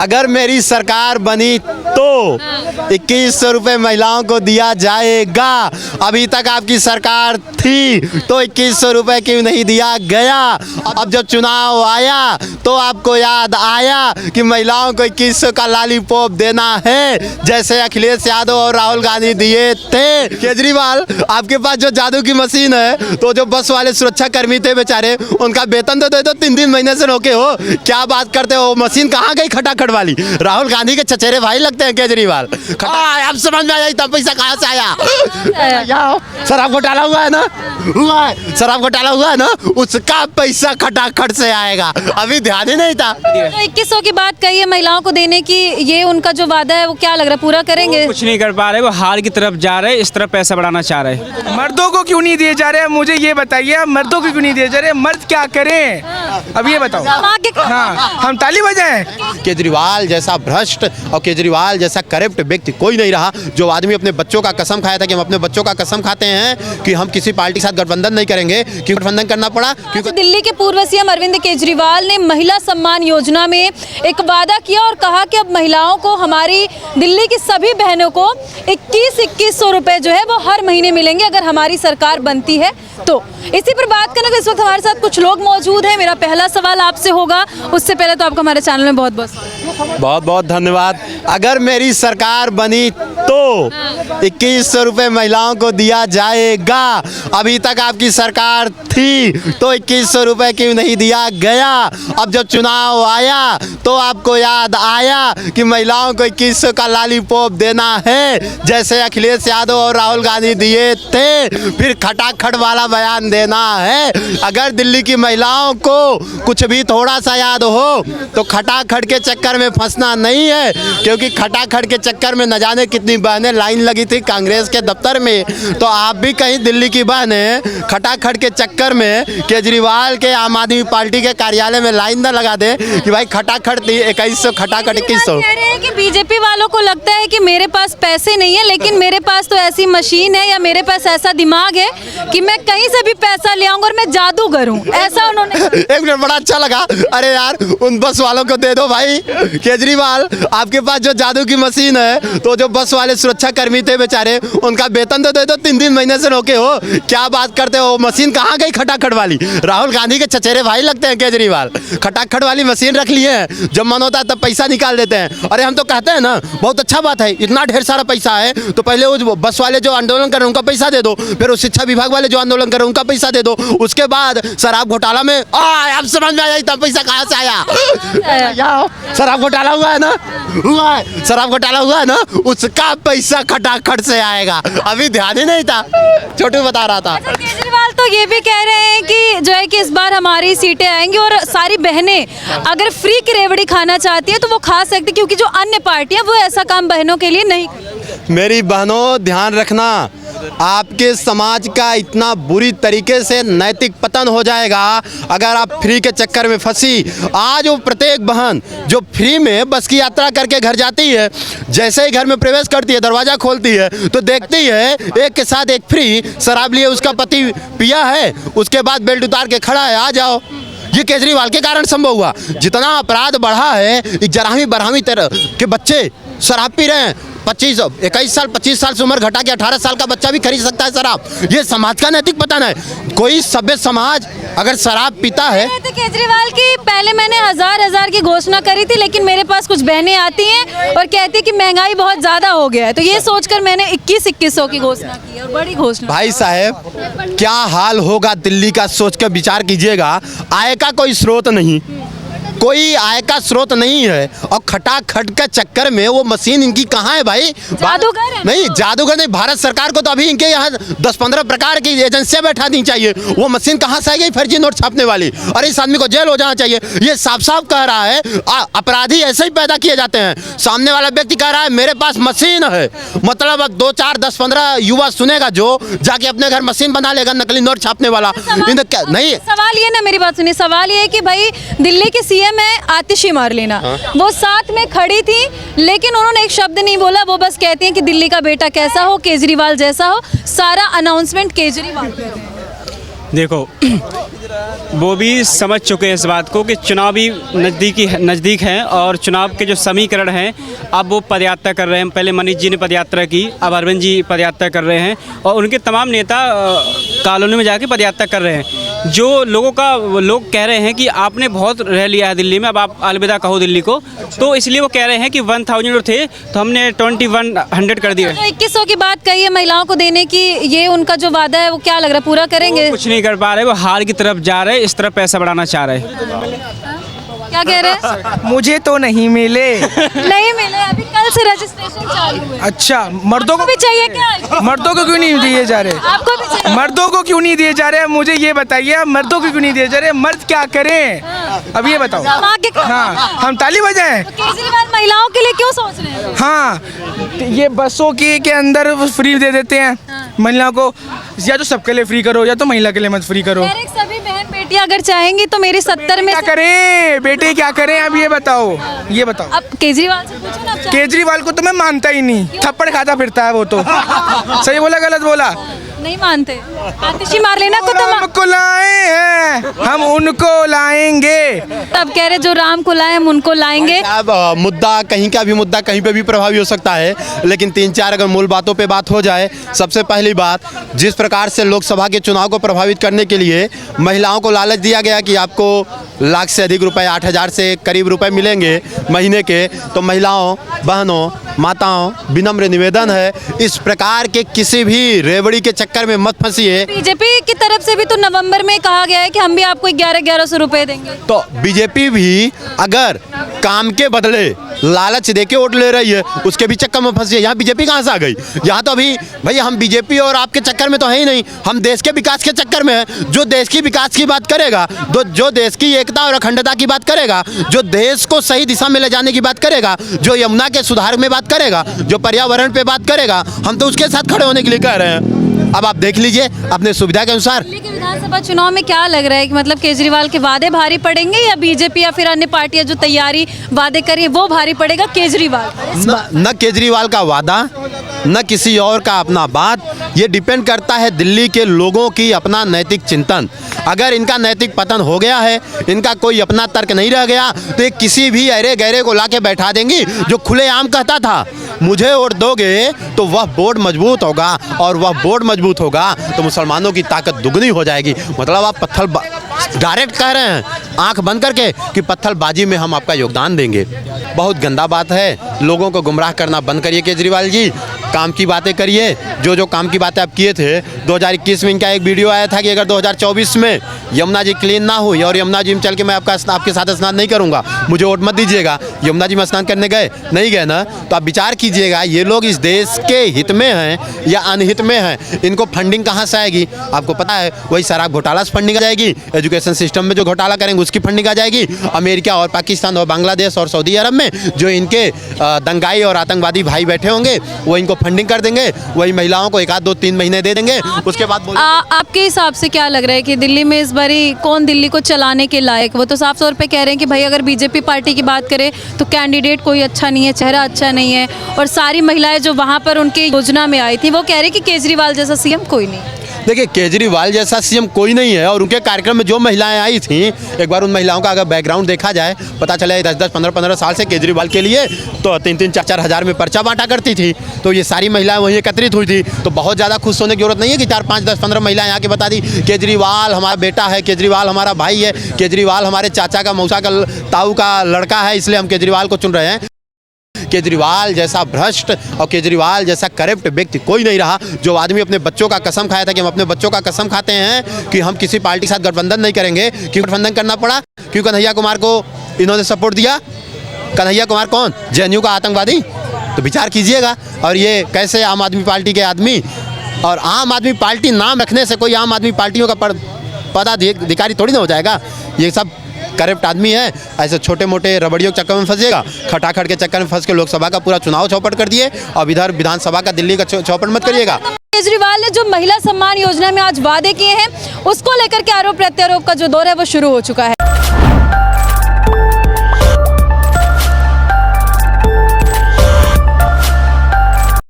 अगर मेरी सरकार बनी तो 2100 रुपये महिलाओं को दिया जाएगा। अभी तक आपकी सरकार थी तो 2100 रुपये क्यों नहीं दिया गया? अब जब चुनाव आया तो आपको याद आया कि महिलाओं को 2100 का लॉलीपॉप देना है, जैसे अखिलेश यादव और राहुल गांधी दिए थे। केजरीवाल, आपके पास जो जादू की मशीन है, तो जो बस वाले सुरक्षा कर्मी थे बेचारे, उनका वेतन तो दे दो, 3 महीने से रोके हो, क्या बात करते हो? मशीन कहाँ गई खटाखट वाली? राहुल गांधी के चचेरे भाई लगते हैं केजरीवाल। अब समझ में आया इतना पैसा कहाँ से आया? शराब घोटाला हुआ है ना, शराब घोटाला हुआ है ना, उसका पैसा खटाखट से आएगा। अभी ध्यान ही नहीं था। 2100 की बात कही है महिलाओं को देने की, ये उनका जो वादा है वो क्या लग रहा है पूरा करेंगे? कुछ नहीं कर पा रहे, वो हार की तरफ जा रहे, इस तरफ पैसा बढ़ाना चाह रहे। मर्दों को क्यों नहीं दिए जा रहे हैं? मुझे ये बताइए, मर्दों को क्यों नहीं दिए जा रहे? मर्द क्या करें? अब ये बताओ। हाँ, हम ताली बजाएं? केजरीवाल जैसा भ्रष्ट और केजरीवाल जैसा करप्ट व्यक्ति कोई नहीं रहा। जो आदमी अपने बच्चों का कसम खाया था कि हम अपने बच्चों का कसम खाते हैं कि हम किसी पार्टी के साथ गठबंधन नहीं करेंगे, क्यों गठबंधन करना पड़ा? क्योंकि दिल्ली के पूर्व सीएम अरविंद केजरीवाल ने महिला सम्मान योजना में एक वादा किया और कहा कि अब महिलाओं को, हमारी दिल्ली की सभी बहनों को 2100 रुपए जो है वो हर महीने मिलेंगे अगर हमारी सरकार बनती है तो। इसी पर बात करने को इस वक्त हमारे साथ कुछ लोग मौजूद हैं। मेरा पहला सवाल आपसे होगा, उससे पहले तो आपको हमारे चैनल में बहुत बहुत धन्यवाद। अगर मेरी सरकार बनी तो 2100 रुपये महिलाओं को दिया जाएगा। अभी तक आपकी सरकार थी तो 2100 रुपये क्यों नहीं दिया गया? अब जब चुनाव आया तो आपको याद आया कि महिलाओं को 2100 का लॉलीपॉप देना है, जैसे अखिलेश यादव और राहुल गांधी दिए थे। फिर खटाखट वाला बयान देना है। अगर दिल्ली की महिलाओं को कुछ भी थोड़ा सा याद हो तो खटाखट के चक्कर में फंसना नहीं है, क्योंकि खटाखट के चक्कर में न जाने कितनी बहनें लाइन लगी थी कांग्रेस के दफ्तर में। तो आप भी कहीं दिल्ली की बहनें खटाखट के चक्कर में केजरीवाल के आम आदमी पार्टी के कार्यालय में लाइन न लगा दे कि भाई खटाखट 2100 खटाखट 2100। कह रहे हैं कि बीजेपी वालों को लगता है कि मेरे पास पैसे नहीं है, लेकिन मेरे पास तो ऐसी मशीन है या मेरे पास ऐसा दिमाग है कि मैं कहीं से भी पैसा ले आऊंगा और मैं जादूगर हूं, ऐसा उन्होंने। एक मिनट, बड़ा अच्छा लगा। अरे यार, उन बस वालों को दे दो भाई। केजरीवाल, आपके पास जो जादू की मशीन है, तो जो बस वाले सुरक्षा कर्मी थे बेचारे, उनका वेतन तो दे दो, 3 महीने से रोके हो, क्या बात करते हो? मशीन कहाँ गई खटाखट वाली? राहुल गांधी के चचेरे भाई लगते हैं केजरीवाल। खटाखट वाली मशीन रख लिए हैं, जब मन होता है तब पैसा निकाल देते हैं। अरे हम तो कहते हैं ना, बहुत अच्छा बात है, इतना ढेर सारा पैसा है तो पहले वो बस वाले जो आंदोलन कर रहे हैं उनका पैसा दे दो, फिर उस शिक्षा विभाग वाले जो आंदोलन कर रहे हैं उनका पैसा दे दो, उसके बाद शराब घोटाला में अब समझ में आया इतना पैसा कहाँ से आया? शराब घोटाला हुआ है ना, शराब घोटाला हुआ है ना, उसका पैसा खटाखट से आएगा। अभी ध्यान ही नहीं था, छोटू बता रहा था। केजरीवाल तो ये भी कह रहे हैं कि जो है कि इस बार हमारी सीटें आएंगी और सारी बहनें अगर फ्री की रेवड़ी खाना चाहती है तो वो खा सकती, क्योंकि जो अन्य पार्टियां वो ऐसा काम बहनों के लिए नहीं। मेरी बहनों, ध्यान रखना, आपके समाज का इतना बुरी तरीके से नैतिक पतन हो जाएगा अगर आप फ्री के चक्कर में फंसी। आज वो प्रत्येक बहन जो फ्री में बस की यात्रा करके घर जाती है, जैसे ही घर में प्रवेश करती है, दरवाज़ा खोलती है तो देखती है एक के साथ एक फ्री शराब लिए उसका पति पिया है, उसके बाद बेल्ट उतार के खड़ा है, आ जाओ। ये केजरीवाल के कारण संभव हुआ। जितना अपराध बढ़ा है, जराही बरहामी तरह के बच्चे शराब पी रहे हैं। 21 साल 25 साल से उम्र घटा के 18 साल का बच्चा भी खरीद सकता है शराब। ये समाज का नैतिक पतन है। कोई सभ्य समाज अगर शराब पीता है तो केजरीवाल की पहले मैंने हजार की घोषणा करी थी, लेकिन मेरे पास कुछ बहनें आती हैं और कहती है कि महंगाई बहुत ज्यादा हो गया है, तो ये सोचकर मैंने 2100 की घोषणा की है और बड़ी घोषणा। भाई साहब, क्या हाल होगा दिल्ली का सोच कर विचार कीजिएगा। आय का कोई स्रोत नहीं, कोई आय का स्रोत नहीं है, और खटाखट के चक्कर में वो मशीन इनकी कहाँ है भाई? जादूगर है? नहीं, जादूगर नहीं। भारत सरकार को तो अभी इनके यहाँ 10-15 प्रकार की एजेंसियां बैठा दी चाहिए। वो मशीन कहाँ से आएगी फर्जी नोट छापने वाली? और इस आदमी को जेल हो जाना चाहिए। ये साफ साफ कह रहा है, अपराधी ऐसे ही पैदा किए जाते हैं। सामने वाला व्यक्ति कह रहा है मेरे पास मशीन है, मतलब अब 2, 4, 10, 15 युवा सुनेगा जो जाके अपने घर मशीन बना लेगा नकली नोट छापने वाला। नहीं, सवाल ये ना, मेरी बात सुनिए, सवाल ये है कि भाई दिल्ली के सीएम है आतिशी मार लेना, वो साथ में खड़ी थी लेकिन उन्होंने एक शब्द नहीं बोला। वो बस कहती हैं कि दिल्ली का बेटा कैसा हो, केजरीवाल जैसा हो, सारा अनाउंसमेंट केजरीवाल। देखो, वो भी समझ चुके हैं इस बात को कि चुनाव भी नज़दीक हैं और चुनाव के जो समीकरण हैं अब वो पदयात्रा कर रहे हैं। पहले मनीष जी ने पदयात्रा की, अब अरविंद जी पदयात्रा कर रहे हैं और उनके तमाम नेता कॉलोनी में जाके पदयात्रा कर रहे हैं। जो लोग कह रहे हैं कि आपने बहुत रह लिया है दिल्ली में, अब आप अलविदा कहो दिल्ली को, तो इसलिए वो कह रहे हैं कि 1000 थे तो हमने 2100 कर दिए। 2100 की बात कही है महिलाओं को देने की, ये उनका जो वादा है वो क्या लग रहा है पूरा करेंगे? कुछ नहीं कर पा रहे, वो हार की तरफ जा रहे, इस तरफ पैसा बढ़ाना चाह रहे। क्या कह रहे हैं? मुझे तो नहीं मिले। नहीं मिले, अभी कल से रजिस्ट्रेशन चालू है। अच्छा, मर्दों को भी चाहिए क्या? मर्दों को क्यों नहीं दिए जा रहे? आपको भी चाहिए? मर्दों को क्यों नहीं दिए जा रहे? मुझे ये बताइए, मर्दों को क्यों नहीं दिए जा रहे? मर्द क्या करें? अब ये बताओ। हाँ, हम ताली बजाएं? तो केजरीवाल महिलाओं के लिए क्यों सोच रहे हैं? हाँ, ये बसों के अंदर फ्री दे देते हैं महिलाओं को। या तो सबके लिए फ्री करो या तो महिला के लिए मत फ्री करो। सभी बहन बेटियां अगर चाहेंगी तो मेरी 70 में क्या करें बेटे, क्या करें? अब ये बताओ। अब केजरीवाल से पूछो ना। केजरीवाल को तो मैं मानता ही नहीं, थप्पड़ खाता फिरता है वो तो। सही बोला गलत बोला? नहीं मानते, आतिशी मार लेना को तो हमको लाए हैं, हम उनको लाएंगे। तब कह रहे जो राम को लाए हम उनको लाएंगे। अब मुद्दा कहीं का भी मुद्दा कहीं पे भी प्रभावी हो सकता है, लेकिन 3-4 अगर मूल बातों पे बात हो जाए। सबसे पहली बात, जिस प्रकार से लोकसभा के चुनाव को प्रभावित करने के लिए महिलाओं को लालच दिया गया कि आपको लाख से अधिक रुपए, 8000 से करीब रुपए मिलेंगे महीने के, तो महिलाओं, बहनों, माताओं, विनम्र निवेदन है इस प्रकार के किसी भी रेवड़ी के चक्कर में मत फंसिए। बीजेपी की तरफ से भी तो नवंबर में कहा गया है कि हम भी आपको 1100 रुपए देंगे। तो बीजेपी भी अगर काम के बदले लालच देके वोट ले रही है, उसके भी चक्कर में फंसी है। यहाँ बीजेपी कहाँ से आ गई? यहाँ तो अभी भाई हम बीजेपी और आपके चक्कर में तो है ही नहीं, हम देश के विकास के चक्कर में है। जो देश की विकास की बात करेगा, जो देश की एकता और अखंडता की बात करेगा, जो देश को सही दिशा में ले जाने की बात करेगा, जो यमुना के सुधार में बात करेगा, जो पर्यावरण पे बात करेगा, हम तो उसके साथ खड़े होने के लिए कह रहे हैं। अब आप देख लीजिए अपने सुविधा के अनुसार। दिल्ली के विधानसभा चुनाव में क्या लग रहा है कि मतलब केजरीवाल के वादे भारी पड़ेंगे या बीजेपी या फिर अन्य पार्टियां जो तैयारी वादे करी वो भारी पड़ेगा केजरीवाल? न केजरीवाल का वादा, न किसी और का अपना बात, ये डिपेंड करता है दिल्ली के लोगों की अपना नैतिक चिंतन। अगर इनका नैतिक पतन हो गया है, इनका कोई अपना तर्क नहीं रह गया, तो ये किसी भी अरे गहरे को लाके बैठा देंगी जो खुलेआम कहता था मुझे वोट दोगे तो वह बोर्ड मजबूत होगा, और वह बोर्ड मजबूत होगा तो मुसलमानों की ताकत दुगनी हो जाएगी। मतलब आप डायरेक्ट कह रहे हैं आंख बंद करके कि पत्थरबाजी में हम आपका योगदान देंगे। बहुत गंदा बात है, लोगों को गुमराह करना बंद करिए केजरीवाल जी, काम की बातें करिए। जो काम की बातें आप किए थे 2021 में, इनका एक वीडियो आया था कि अगर 2024 में यमुना जी क्लीन ना हुई और यमुना जी में चल के मैं आपके साथ स्नान नहीं करूंगा, मुझे वोट मत दीजिएगा। यमुना जी में स्नान करने गए, नहीं गए ना, तो आप विचार कीजिएगा ये लोग इस देश के हित में हैं या अनहित में हैं। इनको फंडिंग कहाँ से आएगी? आपको पता है, वही शराब घोटाला से फंडिंग आ जाएगी, एजुकेशन सिस्टम में जो घोटाला करेंगे उसकी फंडिंग आ जाएगी, अमेरिका और पाकिस्तान और बांग्लादेश और सऊदी अरब में जो इनके दंगाई और आतंकवादी भाई बैठे होंगे वो इनको फंडिंग कर देंगे, वही महिलाओं को 1, 2, 3 महीने दे देंगे, उसके बाद आपके हिसाब से क्या लग रहा है कि दिल्ली में इस बारी कौन दिल्ली को चलाने के लायक? वो तो साफ तौर पे कह रहे हैं कि भाई अगर बीजेपी पार्टी की बात करें तो कैंडिडेट कोई अच्छा नहीं है, चेहरा अच्छा नहीं है, और सारी महिलाएं जो वहाँ पर उनकी योजना में आई थी वो कह रही कि केजरीवाल जैसा सीएम कोई नहीं। देखिए, केजरीवाल जैसा सीएम कोई नहीं है, और उनके कार्यक्रम में जो महिलाएं आई थीं, एक बार उन महिलाओं का अगर बैकग्राउंड देखा जाए, पता चले 10-10, 15-15 साल से केजरीवाल के लिए तो 3-3, 4-4 हज़ार में पर्चा बांटा करती थी। तो ये सारी महिलाएं वहीं एकत्रित हुई थी, तो बहुत ज़्यादा खुश होने की जरूरत नहीं है कि 4, 5, 10, 15 महिलाएं आके बता दी केजरीवाल हमारा बेटा है, केजरीवाल हमारा भाई है, केजरीवाल हमारे चाचा का, मौसा का, ताऊ का लड़का है, इसलिए हम केजरीवाल को चुन रहे हैं। केजरीवाल जैसा भ्रष्ट और केजरीवाल जैसा करप्ट व्यक्ति कोई नहीं रहा। जो आदमी अपने बच्चों का कसम खाया था कि हम अपने बच्चों का कसम खाते हैं कि हम किसी पार्टी के साथ गठबंधन नहीं करेंगे, क्यों गठबंधन करना पड़ा? क्यों कन्हैया कुमार को इन्होंने सपोर्ट दिया? कन्हैया कुमार कौन? जेएनयू का आतंकवादी? तो विचार कीजिएगा। और ये कैसे आम आदमी पार्टी के आदमी, और आम आदमी पार्टी नाम रखने से कोई आम आदमी पार्टियों का पदाधिकारी थोड़ी ना हो जाएगा। ये सब करप्ट आदमी है, ऐसे छोटे मोटे रबड़ियों के चक्कर में फंसेगा। खटाखट के चक्कर में फंस के लोकसभा का पूरा चुनाव चौपट कर दिए, अब इधर विधानसभा का दिल्ली का चौपट मत करिएगा। केजरीवाल ने जो महिला सम्मान योजना में आज वादे किए हैं उसको लेकर के आरोप प्रत्यारोप का जो दौर है वो शुरू हो चुका है।